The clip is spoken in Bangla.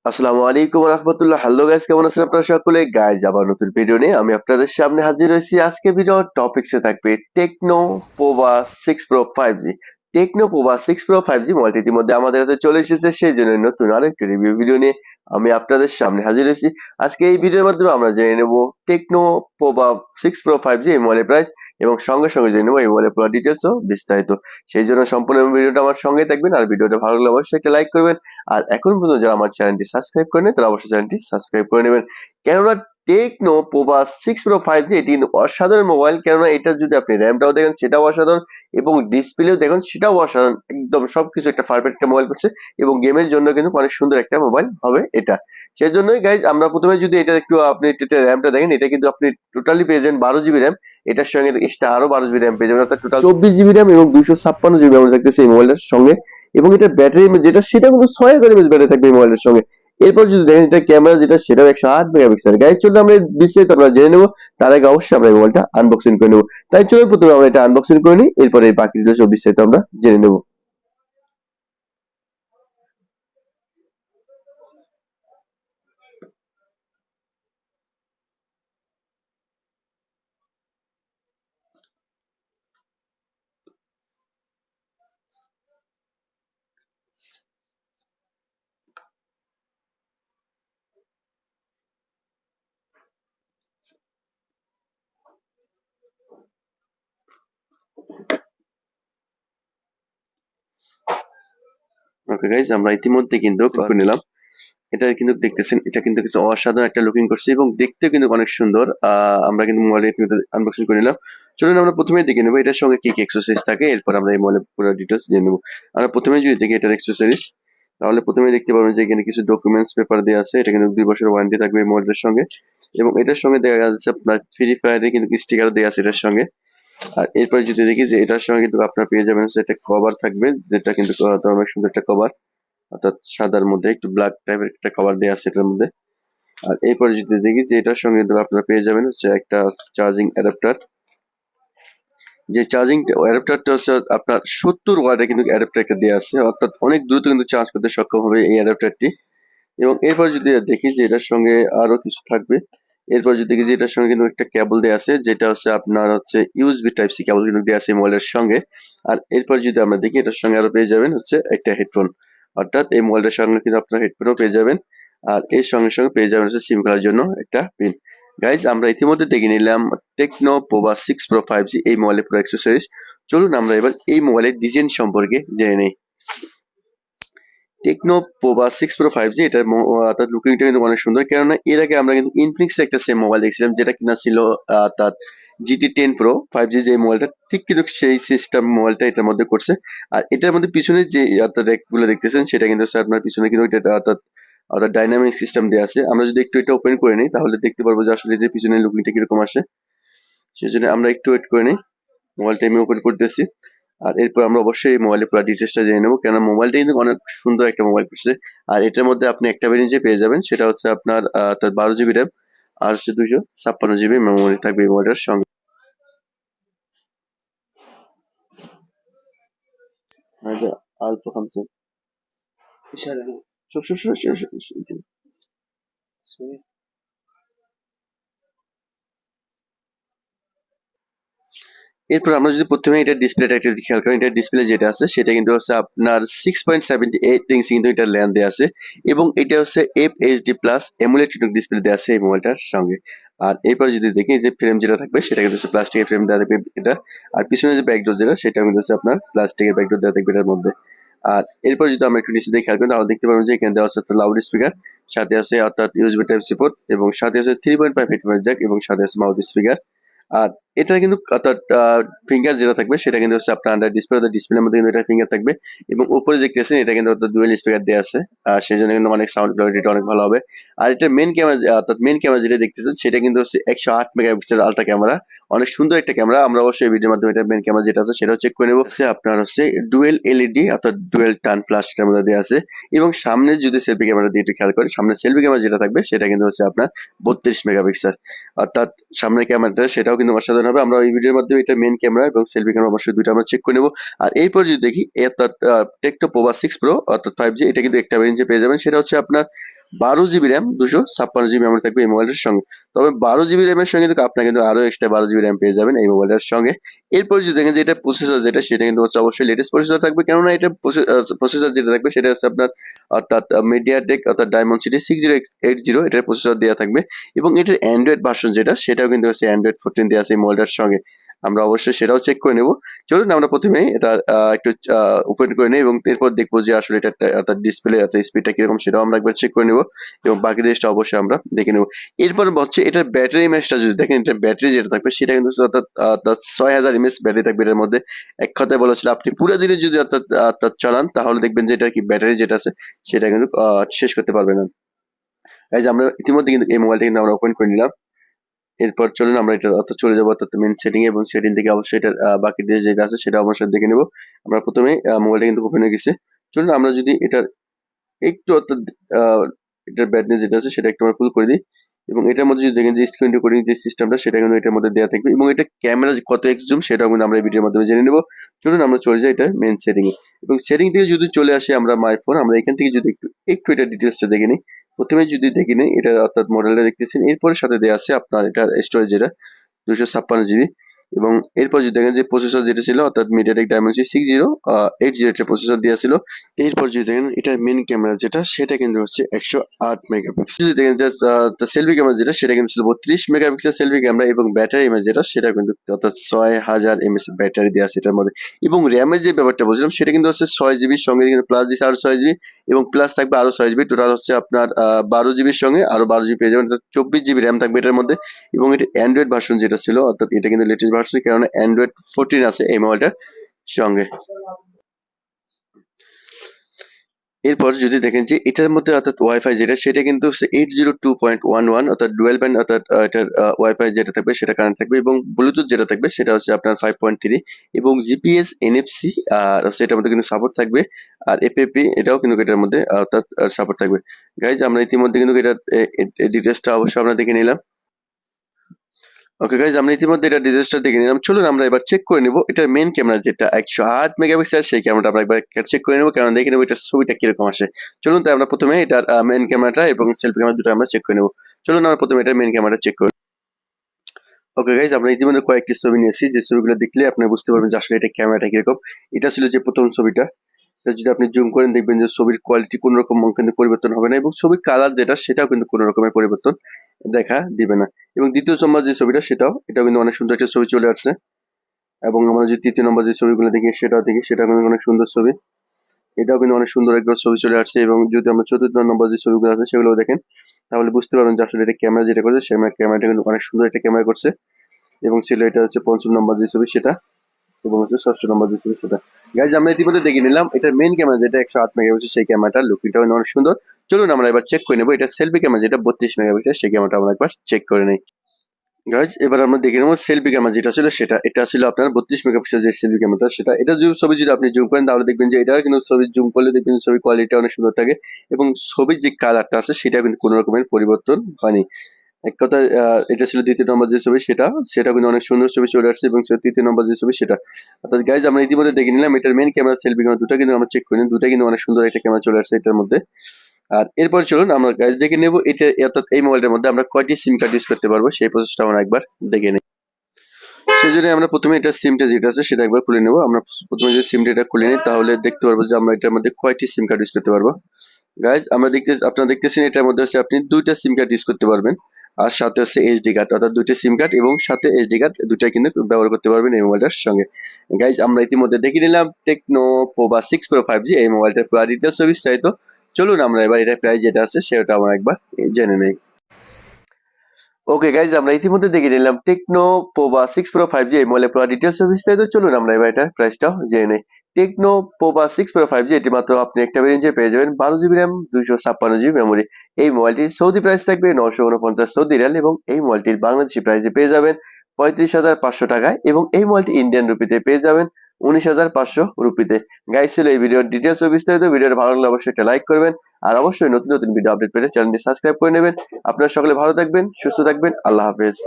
আসসালামু আলাইকুম রহমতুল্লাহ। হ্যালো গাইস, কেমন আছেন আপনারা সকলে? গাইজ আবার নতুন ভিডিও নিয়ে আমি আপনাদের সামনে হাজির হয়েছি। আজকে ভিডিও টপিকসে থাকবে techno Pova 6 Pro 5G। Techno Pova 6 Pro 5G মোবাইলটি ইতিমধ্যে আমাদের হাতে চলে এসেছে, সেই জন্য নতুন আরেকটি রিভিউ ভিডিও নিয়ে আমি আপনাদের সামনে হাজির হয়েছি। আজকে এই ভিডিওর মাধ্যমে আমরা জেনে নেব টেকনো পোভা 6 Pro 5G এই মোবাইলের প্রাইস এবং সঙ্গে সঙ্গে জেনে নেব এই মোবাইলের পুরো ডিটেলস ও বিস্তারিত। সেই জন্য সম্পূর্ণ ভিডিওটা আমার সঙ্গে থাকবেন, আর ভিডিওটা ভালো লাগলে অবশ্যই একটা লাইক করবেন। আর এখন পর্যন্ত যারা আমার চ্যানেলটি সাবস্ক্রাইব করেনি তারা অবশ্যই চ্যানেলটি সাবস্ক্রাইব করে নেবেন। কেননা টেকনো পোভা 6 Pro 5G এটি কিন্তু অসাধারণ মোবাইল। কেননা এটা যদি আপনি র্যামটাও দেখেন সেটাও অসাধারণ এবং ডিসপ্লেও দেখেন সেটাও অসাধারণ। একদম সবকিছু একটা পারফেক্ট একটা মোবাইল করছে এবং গেমের জন্য কিন্তু অনেক সুন্দর একটা মোবাইল হবে এটা। সেজন্যই গাইজ আমরা প্রথমে যদি এটা একটু আপনি র্যামটা দেখেন, এটা কিন্তু আপনি টোটালি পেয়ে যাবেন 12 GB র্যাম। এটার সঙ্গে এক্সট্রা আরো 12 GB র্যাম পেয়ে যাবেন, অর্থাৎ টোটাল 24 GB র্যাম এবং 256 GB আমরা থাকতেছে এই মোবাইলটার সঙ্গে। এবং এটা ব্যাটারি যেটা সেটা কিন্তু 6000 mAh ব্যাটারি থাকবে এই মোবাইলের সঙ্গে। এরপর যদি দেখেন এটা ক্যামেরা যেটা সেটাও 108 মেগাপিক্সেল। গাইজ চলুন আমরা বিস্তারিত আমরা জেনে নেবো। তার আগে অবশ্যই আমরা এই মোবাইলটা আনবক্সিং করে নেবো। তাই চলুন প্রথমে আমরা এটা আনবক্সিং করে নিই, এরপরে এই বাকি ডিটেলস সব বিস্তারিত আমরা জেনে নেবো। ওকে গাইজ, আমরা ইতিমধ্যে কিন্তু করে নিলাম। এটা কিন্তু দেখতেছেন, এটা কিন্তু কিছু অসাধারণ একটা লুকিং করছে এবং দেখতেও কিন্তু অনেক সুন্দর। আমরা কিন্তু মোবাইলে আনবক্সিং করে নিলাম। চলুন আমরা প্রথমে দেখে নেবো এটার সঙ্গে কি কি এক্সেসরিজ থাকে, এরপর আমরা এই মোবাইলের পুরো ডিটেলস জেনে নেবো। আমরা প্রথমে যদি দেখি এটার এক্সেসরিজ, তাহলে প্রথমে দেখতে পাবেন যে এখানে কিছু ডকুমেন্টস পেপার দেওয়া আছে। এটা কিন্তু 2 বছরের ওয়ারেন্টি থাকবে এই মোবাইলের সঙ্গে এবং এটার সঙ্গে দেখা যাচ্ছে আপনার ফ্রি ফায়ারে কিন্তু স্টিকার দেওয়া আছে এটার সঙ্গে। আর এরপরে যদি দেখি যে এটার সঙ্গে কিন্তু আপনারা পেয়ে যাবেন হচ্ছে একটা কভার থাকবে, যেটা কিন্তু অনেক সুন্দর একটা কভার, অর্থাৎ সাদার মধ্যে একটু ব্ল্যাক টাইপের একটা কভার দেওয়া আছে এটার মধ্যে। আর এরপরে যদি দেখি যে এটার সঙ্গে কিন্তু আপনারা পেয়ে যাবেন হচ্ছে একটা চার্জিং অ্যাডাপ্টার। যে চার্জিং অ্যাডাপ্টারটা হচ্ছে আপনার 70 ওয়াটের কিন্তু অ্যাডাপ্টার একটা দেওয়া আছে, অর্থাৎ অনেক দ্রুত কিন্তু চার্জ করতে সক্ষম হবে এই অ্যাডাপ্টারটি। এবং এরপর যদি দেখি যে এটার সঙ্গে আরো কিছু থাকবে, এরপর যদি দেখি যে এটার সঙ্গে কিন্তু একটা কেবল দেওয়া আছে, যেটা হচ্ছে আপনার হচ্ছে ইউএসবি টাইপ সি কেবল কিন্তু দেওয়া আছে মোবাইলের সঙ্গে। আর এরপর যদি আমরা দেখি এটার সঙ্গে আরো পেয়ে যাবেন হচ্ছে একটা হেডফোন, অর্থাৎ এই মোবাইলটার সঙ্গে কিন্তু আপনার হেডফোনও পেয়ে যাবেন। আর এর সঙ্গে সঙ্গে পেয়ে যাবেন হচ্ছে সিম খোলার জন্য একটা পিন। গাইজ আমরা ইতিমধ্যে দেখে নিলাম টেকনো পোভা 6 Pro 5G এই মোবাইলের পুরো অ্যাক্সেসরিজ। চলুন আমরা এবার এই মোবাইলের ডিজাইন সম্পর্কে জেনে নিই। টেকনো পোভা 6 Pro 5G এটার অর্থাৎ লুকিংটা কিন্তু অনেক সুন্দর। কেননা এর আগে আমরা কিন্তু ইনফিনিক্স একটা সেম মোবাইল দেখছিলাম, যেটা কিনা ছিল অর্থাৎ GT10 Pro 5G, যে মোবাইলটা ঠিক কিন্তু সেই সিস্টেম মোবাইলটা এটার মধ্যে করছে। আর এটার মধ্যে পিছনে যে অর্থাৎ র্যাকগুলো দেখতেছেন সেটা কিন্তু হচ্ছে আপনার পিছনে কিন্তু এটা অর্থাৎ অর্থাৎ ডাইনামিক সিস্টেম দেওয়া আছে। আমরা যদি একটু এটা ওপেন করে নিই তাহলে দেখতে পারবো যে আসলে যে পিছনের লুকিংটা কিরকম আসে। সেই জন্য আমরা একটু ওয়েট করে নিই, মোবাইলটা আমি ওপেন করতেছি। আর এরপর আমরা অবশ্যই এই মোবাইলের পুরো ডিটেলসটা জেনে নেবো, কেননা মোবাইলটা কিন্তু অনেক সুন্দর একটা মোবাইল করছে। আর এটার মধ্যে আপনি একটা ভেরিয়েন্টে পেয়ে যাবেন, সেটা হচ্ছে আপনার 12 GB র্যাম আর হচ্ছে 256 GB মেমোরি থাকবে এই মোবাইলটার সঙ্গে। আলট্রা খামছে শোন শোন শোন শোন শোন শোন। এরপর আমরা যদি প্রথমে এটা ডিসপ্লেটা একটা খেয়াল করেন, এটা ডিসপ্লে যেটা আছে সেটা কিন্তু হচ্ছে আপনার 6.78 ইঞ্চি কিন্তু এটা ল্যান্ড দেওয়া আছে এবং এটা হচ্ছে FHD প্লাস এমুলেট ডিসপ্লে দেওয়া আছে এই মোবাইলটার সঙ্গে। আর এরপর যদি দেখি যে ফ্রেম যেটা থাকবে সেটা কিন্তু হচ্ছে প্লাস্টিকের ফ্রেম দেওয়া থাকবে এটা। আর পিছনে যে ব্যাকডোর যেটা সেটা কিন্তু হচ্ছে আপনার প্লাস্টিকের ব্যাকডোর দেওয়া থাকবে এটার মধ্যে। আর এরপর যদি আমরা একটু নিচে দিয়ে খেয়াল করি তাহলে দেখতে পারবো যে এখানে দেওয়া আছে লাউড স্পিকার, সাথে আছে অর্থাৎ ইউএসবি টাইপ সি পোর্ট এবং সাথে আছে 3.5 হেডফোন জ্যাক এবং সাথে আছে মাউথ স্পিকার। আর এটা কিন্তু অর্থাৎ ফিঙ্গার যেটা থাকবে সেটা কিন্তু হচ্ছে আপনার আন্ডার ডিসপ্লের মধ্যে কিন্তু এটা ফিঙ্গার থাকবে এবং উপরে দেখতেছেন এটা কিন্তু অর্থাৎ ডুয়েল স্পিকার দেওয়া আছে। সেই জন্য কিন্তু অনেক সাউন্ড কোয়ালিটিটা অনেক ভালো হবে। আর এটা মেন ক্যামেরা অর্থাৎ মেন ক্যামেরা যেটা দেখতেছেন সেটা কিন্তু হচ্ছে 108 মেগাপিক্সেল আলট্রা ক্যামেরা, অনেক সুন্দর একটা ক্যামেরা। আমরা অবশ্যই ভিডিওর মাধ্যমে এটা মেন ক্যামেরা যেটা আছে সেটাও চেক করে নেবো। আপনার হচ্ছে ডুয়েল এলইডি অর্থাৎ ডুয়েল টার্ন ফ্ল্যাশ এটার মধ্যে দেওয়া আছে এবং সামনে যদি সেলফি ক্যামেরা দিয়ে একটু খেয়াল করেন, সামনে সেলফি ক্যামেরা যেটা থাকবে সেটা কিন্তু হচ্ছে আপনার 32 মেগাপিক্সেল, অর্থাৎ সামনের ক্যামেরাটা সেটাও কিন্তু অসাধারণ অসাধারণ হবে। আমরা এই ভিডিওর মাধ্যমে এটা মেইন ক্যামেরা এবং সেলফি ক্যামেরা অবশ্যই দুইটা আমরা চেক করে নেব। আর এরপর যদি দেখি অর্থাৎ টেকনো পোভা 6 প্রো অর্থাৎ 5G, এটা কিন্তু একটা ভেরিয়েন্টে পেয়ে যাবেন। সেটা হচ্ছে আপনার 12 GB র্যাম, 256 GB মেমরি থাকবে এই মোবাইলটার সঙ্গে। তবে 12 GB র্যামের সঙ্গে কিন্তু আপনার কিন্তু আরো এক্সট্রা 12 GB র্যাম পেয়ে যাবেন এই মোবাইলটার সঙ্গে। এরপর যদি দেখেন যে এটা প্রসেসর যেটা, সেটা কিন্তু হচ্ছে অবশ্যই লেটেস্ট প্রসেসর থাকবে, কেননা এটা প্রসেসর যেটা থাকবে সেটা হচ্ছে আপনার অর্থাৎ মিডিয়াটেক অর্থাৎ ডায়মন্ডসিটি 6080 এটার প্রসেসর দেওয়া থাকবে। এবং এটার অ্যান্ড্রয়েড ভার্সন যেটা, সেটাও কিন্তু হচ্ছে অ্যান্ড্রয়েড 14 দেওয়া আছে এই মোবাইলটার সঙ্গে। আমরা অবশ্যই সেটাও চেক করে নেব। চলুন আমরা প্রথমে এটা একটু ওপেন করে নিই এবং এরপর দেখবো যে আসলে এটা তার ডিসপ্লে আছে স্পিডটা কিরকম, সেটাও আমরা একবার চেক করে নেব এবং বাকি জিনিসটা অবশ্যই আমরা দেখে নেব। এরপর হচ্ছে এটার ব্যাটারি ম্যাচটা যদি দেখেন, এটার ব্যাটারি যেটা থাকবে সেটা কিন্তু অর্থাৎ 6000 mAh ব্যাটারি থাকবে এর মধ্যে। এক কথায় বলা ছিল আপনি পুরো দিনে যদি অর্থাৎ চালান, তাহলে দেখবেন যে এটা কি ব্যাটারি যেটা আছে সেটা কিন্তু শেষ করতে পারবে না। এই যে আমরা ইতিমধ্যে কিন্তু এই মোবাইলটা কিন্তু আমরা ওপেন করে নিলাম। এরপর চলুন আমরা এটা অর্থাৎ চলে যাবো অর্থাৎ মেন সেটিং এবং সেটিং থেকে অবশ্যই এটার বাকি ডিটেলস যেটা আছে সেটা অবশ্যই দেখে নেব। আমরা প্রথমে মোবাইলটা কিন্তু ওপেন হয়ে গেছে। চলুন আমরা যদি এটার একটু অর্থাৎ এটার ব্রাইটনেস যেটা আছে সেটা একটু আমরা ফুল করে দিই এবং এটার মধ্যে যদি দেখেন যে স্ক্রিন রেকর্ডিং যে সিস্টেমটা, সেটা কিন্তু এটার মধ্যে দেওয়া থাকবে এবং এটা ক্যামেরা কত এক্স জুম সেটাও কিন্তু আমরা এই ভিডিওর মাধ্যমে জেনে নেব। চলুন আমরা চলে যাই এটা মেন সেটিং এ এবং সেটিং থেকে যদি চলে আসি আমরা মাই ফোন, আমরা এখান থেকে যদি একটু একটু এটা ডিটেলসটা দেখে নিই। প্রথমে যদি দেখে নিই এটা অর্থাৎ মডেলটা দেখতেছেন, এরপরে সাথে দেওয়া আছে আপনার এটার স্টোরেজ যেটা 256 GB এবং এরপর যদি দেখেন যে প্রসেসর যেটা ছিল অর্থাৎ মিডিয়াটেক ডায়মেনসিটি 6080 এর প্রসেসর দেওয়া ছিল। এরপর যদি দেখেন এটার মেন ক্যামেরা যেটা, সেটা কিন্তু হচ্ছে 108 মেগাপিক্সেল। যদি দেখেন যে সেলফি ক্যামেরা যেটা, সেটা কিন্তু ছিল 32 মেগাপিক্সেল সেলফি ক্যামেরা এবং ব্যাটারি ইমেজ যেটা, সেটা কিন্তু অর্থাৎ 6000 mAh ব্যাটারি দেওয়া আছে এটার মধ্যে। এবং র্যামের যে ব্যাপারটা বলছিলাম, সেটা কিন্তু হচ্ছে 6 GB সঙ্গে কিন্তু প্লাস দিচ্ছে আরো 6 GB এবং প্লাস থাকবে আরো 6 GB, টোটাল হচ্ছে আপনার 12 GB সঙ্গে আরো 12 GB পেয়ে যাবেন, 24 GB র্যাম থাকবে এটার মধ্যে। এবং এটা অ্যান্ড্রয়েড ভার্সন যেটা ছিল অর্থাৎ এটা কিন্তু লেটেস্ট ভার্সন, কারণ অ্যান্ড্রয়েড 14 আছে এই মোবাইলটার সঙ্গে। এরপর যদি দেখেন যে এটার মধ্যে অর্থাৎ ওয়াইফাই যেটা, সেটা কিন্তু 802.11 অর্থাৎ ডুয়েল ব্যান্ড অর্থাৎ এটার ওয়াইফাই যেটা থাকবে সেটা কানেক্ট থাকবে এবং ব্লুটুথ যেটা থাকবে সেটা হচ্ছে আপনার 5.3 এবং জিপিএস এনএফসি আর সেটার মধ্যে কিন্তু সাপোর্ট থাকবে। আর এপিপি এটাও কিন্তু এটার মধ্যে অর্থাৎ সাপোর্ট থাকবে। গাইজ আমরা ইতিমধ্যে কিন্তু এটার ডিটেলসটা অবশ্যই আমরা দেখে নিলাম। ওকে গাইজ, আমরা ইতিমধ্যে এটা ডিটেলসটা দেখে নিলাম। চলুন আমরা এবার চেক করে নিব এটার মেইন ক্যামেরা যেটা 108 মেগাপিক্সেল, সেই ক্যামেরাটা আমরা একবার চেক করে নেব, কারণ দেখে নেব এটার ছবিটা কিরকম আসে। চলুন তাই আমরা প্রথমে এটার মেইন ক্যামেরাটা এবং সেলফি ক্যামেরা দুটো আমরা চেক করে নেব। চলুন আমরা প্রথমে এটার মেইন ক্যামেরাটা চেক করি। ওকে গাইজ, আমরা ইতিমধ্যে কয়েকটি ছবি নিয়েছি, যে ছবিগুলো দেখলে আপনি বুঝতে পারবেন যে আসলে এটা ক্যামেরাটা কিরকম। এটা ছিল যে প্রথম ছবিটা, এটা যদি আপনি জুম করেন দেখবেন যে ছবির কোয়ালিটি কোনো রকম কিন্তু পরিবর্তন হবে না এবং ছবির কালার যেটা সেটাও কিন্তু কোনো রকমের পরিবর্তন দেখা দিবে না। এবং দ্বিতীয় নম্বর যে ছবিটা, এটাও কিন্তু অনেক সুন্দর একটা ছবি চলে আসছে। এবং আমরা যদি তৃতীয় নম্বর যে ছবিগুলো দেখি সেটাও দেখি, সেটা কিন্তু অনেক সুন্দর ছবি, এটাও কিন্তু অনেক সুন্দর একটা ছবি চলে আসছে। এবং যদি আমরা চতুর্থ নম্বর যে ছবিগুলো আছে সেগুলো দেখেন, তাহলে বুঝতে পারবেন যে আসলে এটা ক্যামেরা যেটা করছে সেই ক্যামেরাটা কিন্তু অনেক সুন্দর একটা ক্যামেরা করছে। এবং ছিল এটা হচ্ছে পঞ্চম নম্বর যে ছবি সেটা, এবং হচ্ছে ষষ্ঠ নম্বর যে ছবি সেটা। গাইজ আমরা ইতিমধ্যে দেখে নিলাম এটার মেইন ক্যামেরা যেটা 108 মেগাপিক্সেল, সেই ক্যামেরাটার লুকিংটাও অনেক সুন্দর। চলুন আমরা এবার চেক করে নেবো এটা সেলফি ক্যামেরা যেটা 32 মেগাপিক্সেল, সেই ক্যামেরাটা আমরা একবার চেক করে নিই। গাইজ এবার আমরা দেখে নেবো সেলফি ক্যামেরা যেটা ছিল সেটা, এটা ছিল আপনার 32 মেগাপিক্সেল যে সেলফি ক্যামেরাটা সেটা। এটা ছবি যদি আপনি জুম করেন তাহলে দেখবেন যে এটা কিন্তু ছবি জুম করলে দেখবেন ছবির কোয়ালিটি অনেক সুন্দর থাকে এবং ছবির যে কালারটা আছে সেটা কিন্তু কোনো রকমের পরিবর্তন হয়নি। এক কথায় এটা ছিল দ্বিতীয় নম্বর যে ছবি সেটা কিন্তু অনেক সুন্দর ছবি চলে আসছে। এবং তৃতীয় নম্বর যে ছবি সেটা, অর্থাৎ গাইজ আমরা ইতিমধ্যে দেখে নিলাম এটার মেইন ক্যামেরা সেলফি ক্যামেরা দুটো কিন্তু আমরা চেক করি, দুটো কিন্তু অনেক সুন্দর একটা ক্যামেরা চলে আসছে এটার মধ্যে। আর এরপর চলুন আমরা গাইজ দেখে নেবো এটা অর্থাৎ এই মোবাইলটার মধ্যে আমরা কয়টি সিম কার্ড ইউজ করতে পারবো, সেই প্রসেসটা আমরা একবার দেখে নিই। সেই জন্য আমরা প্রথমে এটা সিমটা যেটা আছে সেটা একবার খুলে নেবো। আমরা প্রথমে যদি সিমটা এটা খুলে নিই তাহলে দেখতে পারবো যে আমরা এটার মধ্যে কয়টি সিম কার্ড ইউজ করতে পারবো। গাইজ আপনারা দেখতেছেন এটার মধ্যে হচ্ছে আপনি দুইটা সিম কার্ড ইউজ করতে পারবেন, আর সাথে হচ্ছে এইচডি কার্ড অর্থাৎ দুইটা সিম কার্ড এবং সাথে এইচডি কার্ড দুটাই কিন্তু ব্যবহার করতে পারবেন এই মোবাইলটার সঙ্গে। গাইজ আমরা ইতিমধ্যে দেখে নিলাম টেকনো পোভা 6 প্রো 5G এই মোবাইলটার পুরো ডিটেলস বিস্তারিত। চলুন আমরা এবার এটা প্রাইস যেটা আছে সেটা আমরা একবার জেনে নেই। ওকে গাইজ, আমরা ইতিমধ্যে দেখে নিলাম টেকনো পোভা 6 প্রো 5G এই মোবাইলের পুরো ডিটেলস বিস্তারিত। চলুন আমরা এবার এটার প্রাইসটাও জেনে নেই। টেকনো পোভা 6 প্রো 5G এটি মাত্র আপনি একটা ভেরিয়েন্টে পেয়ে যাবেন 12 GB র্যাম, 256 GB মেমোরি। এই মোবাইলটির সৌদি প্রাইস থাকবে 949 সৌদি রিয়াল এবং এই মোবাইলটির বাংলাদেশি প্রাইসে পেয়ে যাবেন 35,500 টাকায় এবং এই মোবাইলটি ইন্ডিয়ান রুপিতে পেয়ে যাবেন 19,500 রুপিতে। গাইজ ছিল এই ভিডিওর ডিটেলস ও বিস্তারিত। ভিডিওটা ভালো লাগলে অবশ্যই একটা লাইক করবেন আর অবশ্যই নতুন নতুন ভিডিও আপডেট পেতে চ্যানেলটি সাবস্ক্রাইব করে নেবেন। আপনারা সকলে ভালো থাকবেন, সুস্থ থাকবেন, আল্লাহ হাফেজ।